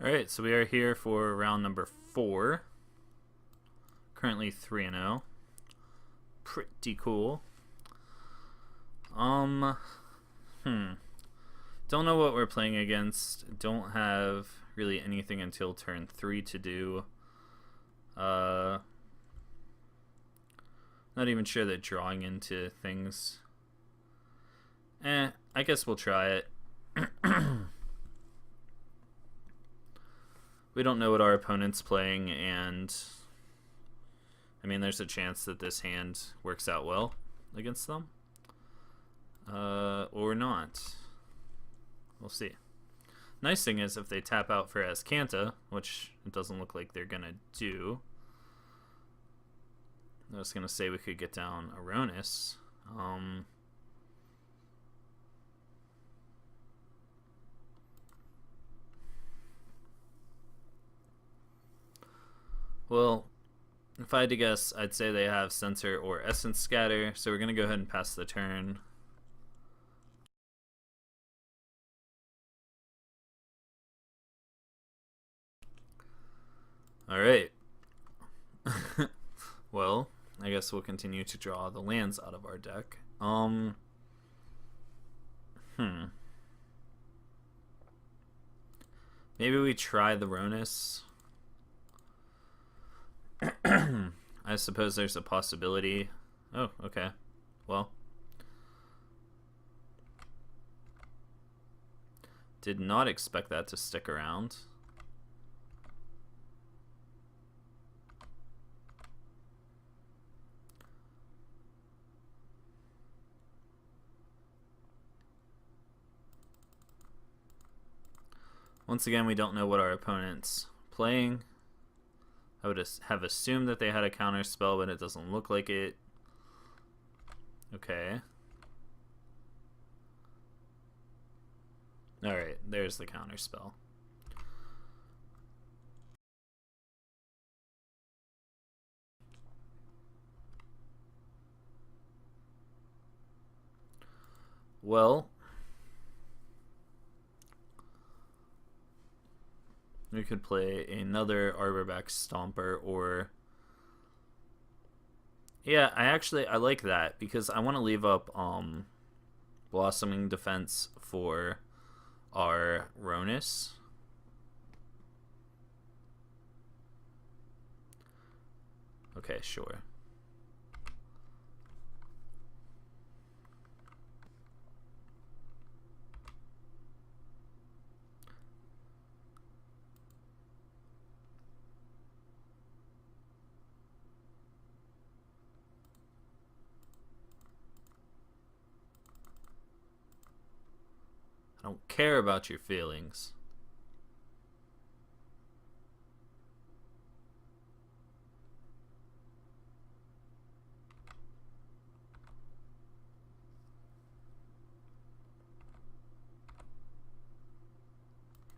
Alright, so we are here for round number 4. Currently 3-0. Pretty cool. Don't know what we're playing against. Don't have really anything until turn 3 to do. Not even sure that drawing into things. I guess we'll try it. We don't know what our opponent's playing, and I mean, there's a chance that this hand works out well against them. Or not. We'll see. Nice thing is, if they tap out for Azcanta, which it doesn't look like they're gonna do, I was gonna say we could get down a Rhonas. Well, if I had to guess, I'd say they have Sensor or Essence Scatter, so we're gonna go ahead and pass the turn. Alright. Well, I guess we'll continue to draw the lands out of our deck. Maybe we try the Rhonas. I suppose there's a possibility. Oh, okay. Well. Did not expect that to stick around. Once again, we don't know what our opponent's playing. I would have assumed that they had a counter spell, but it doesn't look like it. Okay. Alright, there's the counter spell. Well, we could play another Arborback Stomper, or yeah, I like that because I want to leave up Blossoming Defense for our Rhonas. Okay, sure. I don't care about your feelings.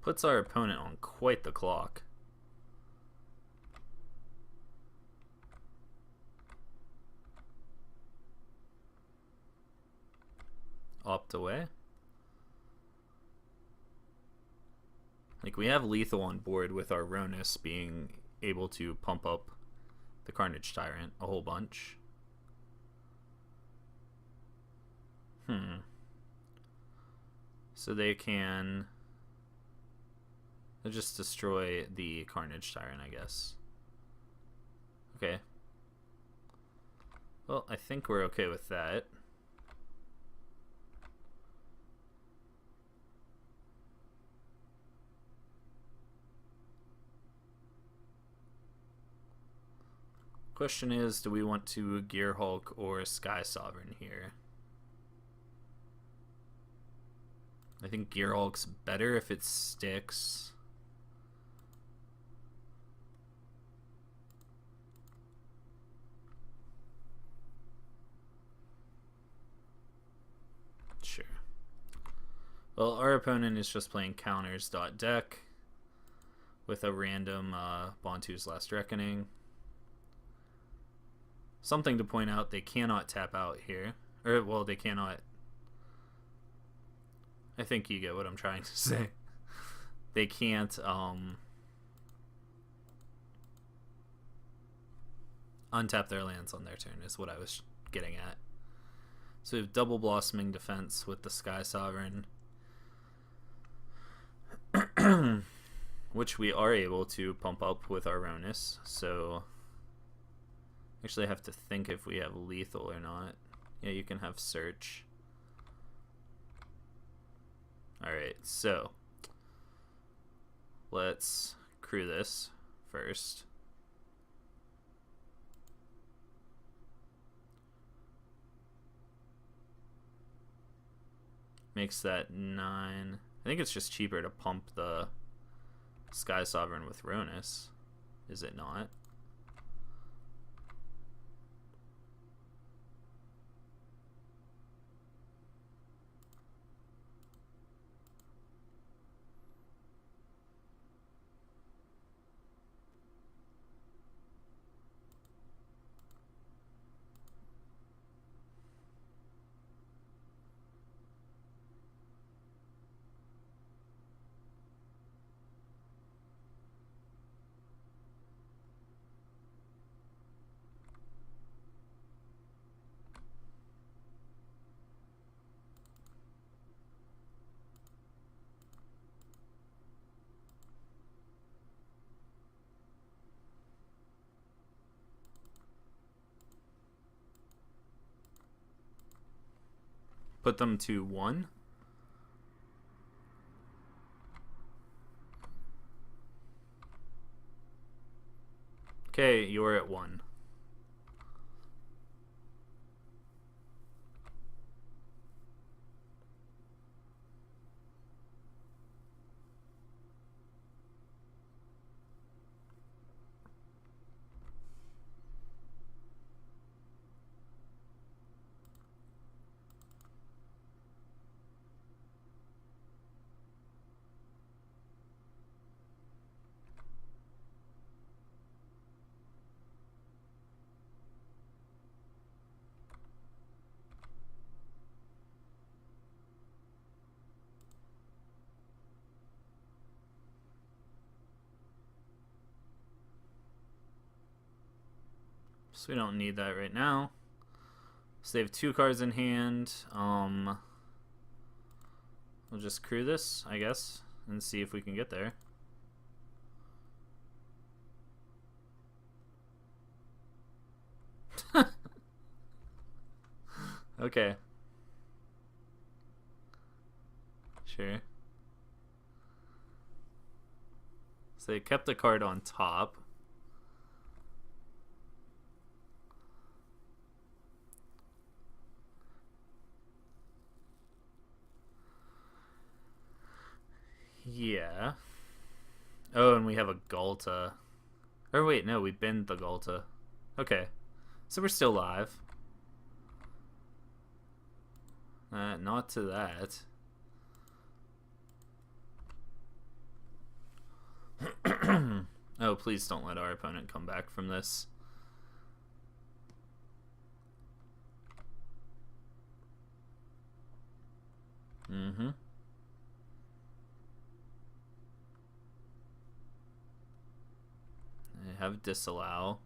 Puts our opponent on quite the clock. Opt away. Like, we have lethal on board with our Rhonas being able to pump up the Carnage Tyrant a whole bunch. So they can just destroy the Carnage Tyrant, I guess. Okay. Well, I think we're okay with that. Question is, do we want to Gear Hulk or Sky Sovereign here? I think Gear Hulk's better if it sticks. Sure. Well, our opponent is just playing counters.deck with a random Bontu's Last Reckoning. Something to point out, they cannot tap out here. Or, well, they cannot. I think you get what I'm trying to say. they can't untap their lands on their turn is what I was getting at. So we have double blossoming defense with the Sky Sovereign, which we are able to pump up with our Rhonas. So actually I have to think if we have lethal or not. Yeah, you can have search. Alright, so let's crew this first. Makes that 9. I think it's just cheaper to pump the Sky Sovereign with Rhonas, is it not? Put them to 1. Okay, you're at 1. So we don't need that right now. So they have 2 cards in hand. We'll just crew this, I guess, and see if we can get there. Okay. Sure. So they kept the card on top. Yeah. Oh, and we have a Galta. Or wait, no, we binned the Galta. Okay. So we're still live. Not to that. Oh, please don't let our opponent come back from this. Mm-hmm. I have disallow.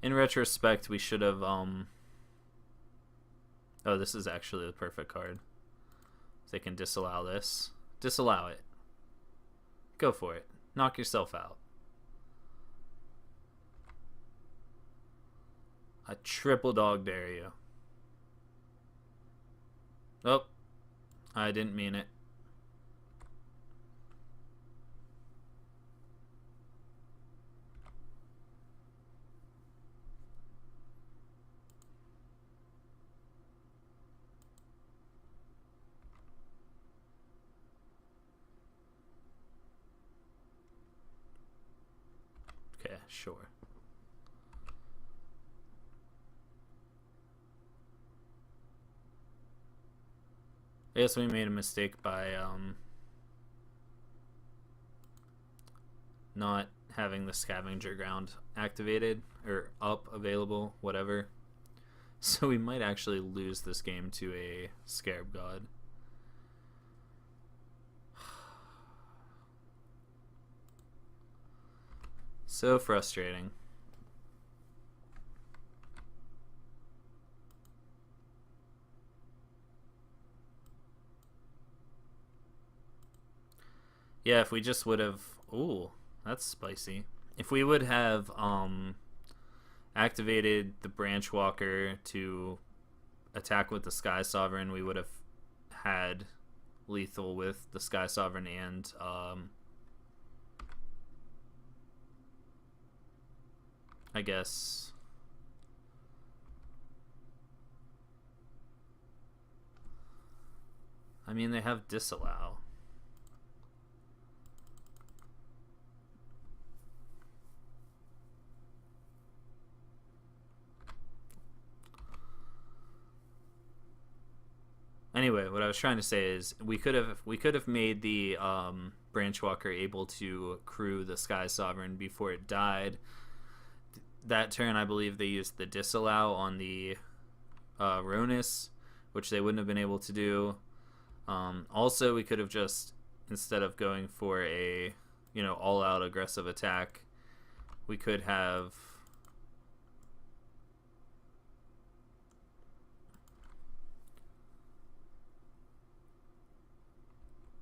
In retrospect, we should have, oh, this is actually the perfect card. They can disallow this. Disallow it. Go for it. Knock yourself out. I triple dog dare you. Oh, I didn't mean it. Okay, sure. I guess we made a mistake by not having the scavenger ground activated or up, available, whatever. So we might actually lose this game to a Scarab God. So frustrating. Yeah, if we just would have... Ooh, that's spicy. If we would have activated the Branch Walker to attack with the Sky Sovereign, we would have had lethal with the Sky Sovereign and I guess I mean they have disallow. Anyway, what I was trying to say is we could have made the Branch Walker able to crew the Sky Sovereign before it died. That turn, I believe they used the disallow on the Rhonas, which they wouldn't have been able to do. Also, we could have just, instead of going for a all-out aggressive attack, we could have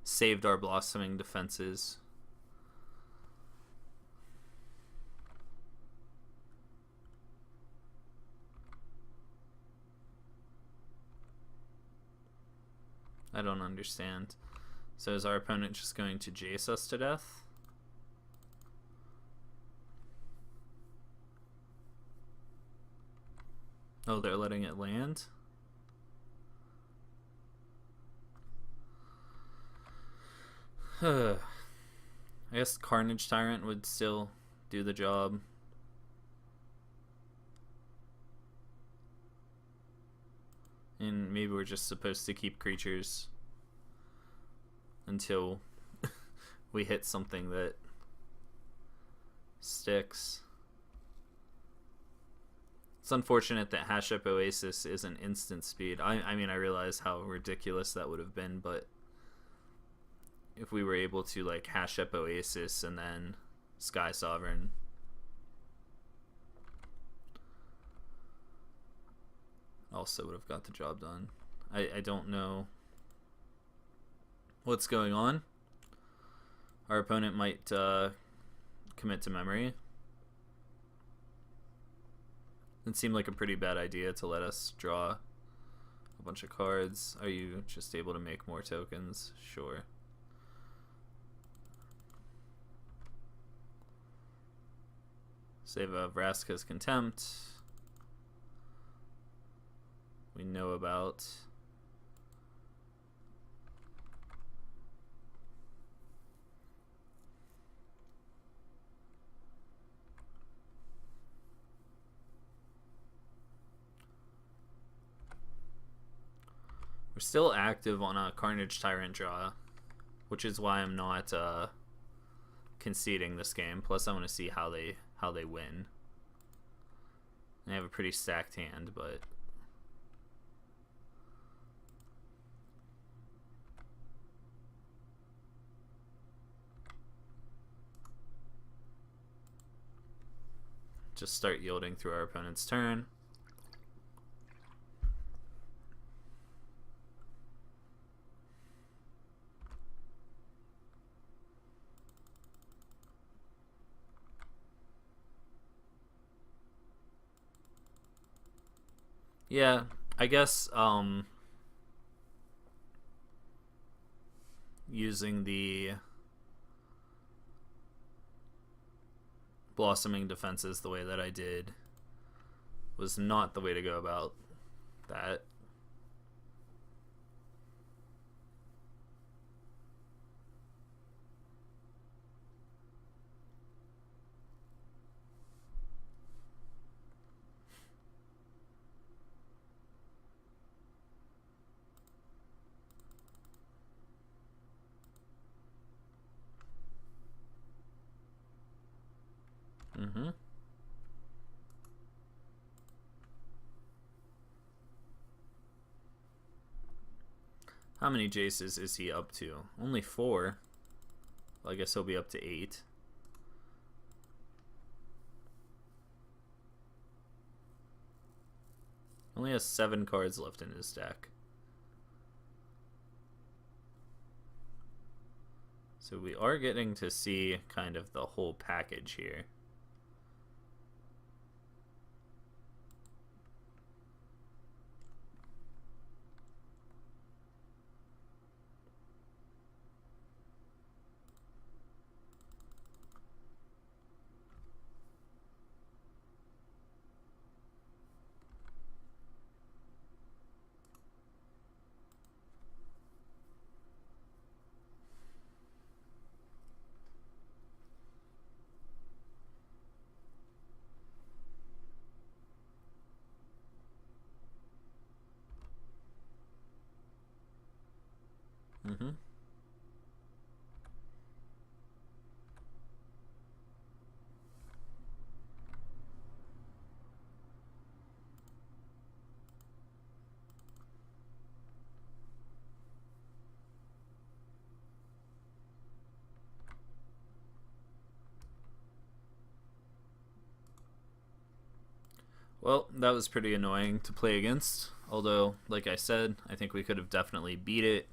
saved our blossoming defenses. I don't understand. So is our opponent just going to Jace us to death? Oh, they're letting it land? I guess Carnage Tyrant would still do the job. And maybe we're just supposed to keep creatures until we hit something that sticks. It's unfortunate that Hash Up Oasis isn't instant speed. I mean, I realize how ridiculous that would have been, but if we were able to like Hash Up Oasis and then Sky Sovereign, also would have got the job done. I don't know what's going on. Our opponent might commit to memory. It seemed like a pretty bad idea to let us draw a bunch of cards. Are you just able to make more tokens? Sure. Save a Vraska's Contempt. We know about. We're still active on a Carnage Tyrant draw, which is why I'm not conceding this game. Plus, I want to see how they win. They have a pretty stacked hand, but just start yielding through our opponent's turn. Yeah, I guess using the blossoming defenses the way that I did was not the way to go about that. Mm-hmm. How many Jaces is he up to? Only 4. Well, I guess he'll be up to 8. Only has 7 cards left in his deck. So we are getting to see kind of the whole package here. Mm-hmm. Well, that was pretty annoying to play against. Although, like I said, I think we could have definitely beat it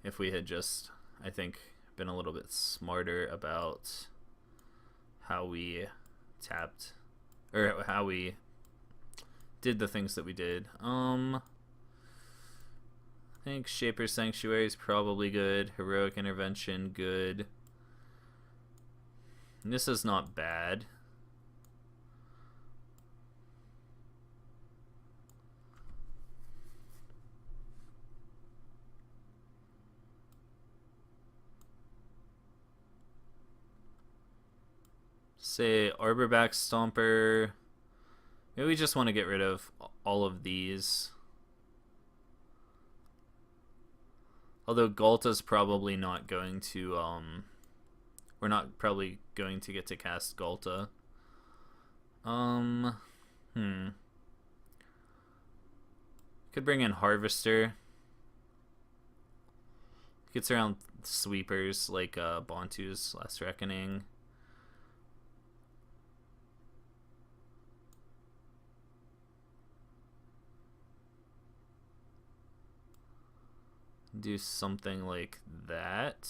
if we had just, I think, been a little bit smarter about how we tapped, or how we did the things that we did. I think Shaper's Sanctuary is probably good. Heroic Intervention, good. And this is not bad. Say Arborback Stomper. Maybe we just want to get rid of all of these. Although Galta's probably not going to, we're not probably going to get to cast Galta. Could bring in Harvester. Gets around sweepers like Bontu's Last Reckoning. Do something like that.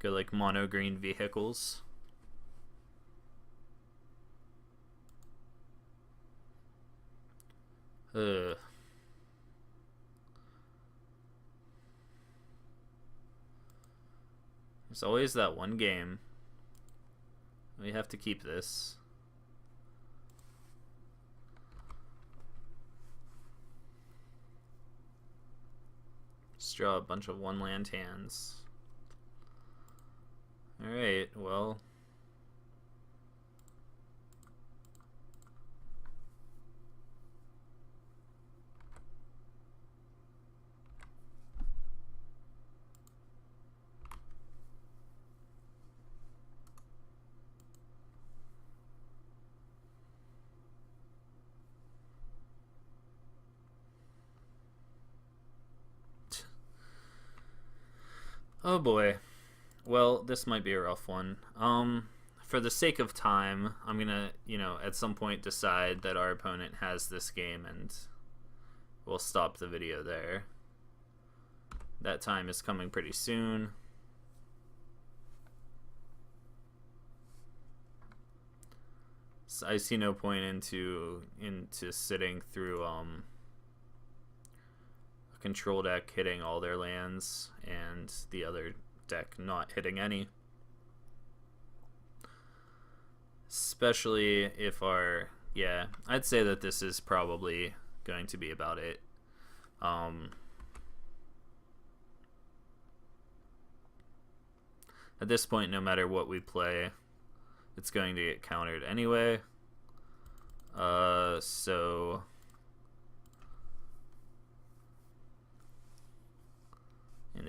Go like mono green vehicles. There's always that one game. We have to keep this. Just draw a bunch of 1-land hands. Alright, well. Oh boy. Well, this might be a rough one. For the sake of time, I'm gonna, at some point decide that our opponent has this game and we'll stop the video there. That time is coming pretty soon. So I see no point into sitting through a control deck hitting all their lands and the other deck not hitting any. Especially if I'd say that this is probably going to be about it. At this point, no matter what we play, it's going to get countered anyway. So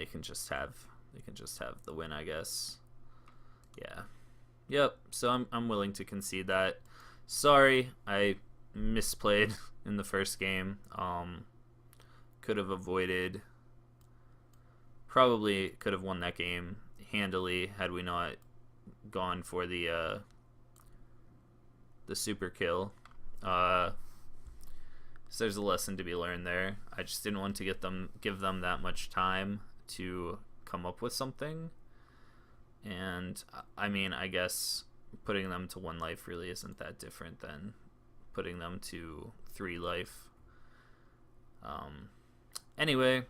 they can just have the win, I guess. Yeah. Yep. So I'm willing to concede that. Sorry, I misplayed in the first game. Could have avoided. Probably could have won that game handily had we not gone for the super kill. So there's a lesson to be learned there. I just didn't want to give them that much time to come up with something. And I mean, I guess putting them to 1 life really isn't that different than putting them to 3 life. Anyway,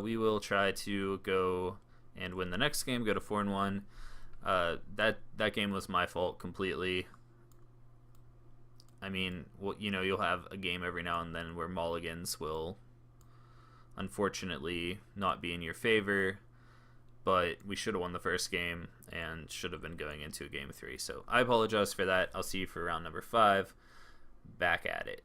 we will try to go and win the next game, go to 4-1. That game was my fault completely. I mean, well, you know, you'll have a game every now and then where mulligans will unfortunately not be in your favor, but we should have won the first game and should have been going into a game 3. So I apologize for that. I'll see you for round number 5. Back at it.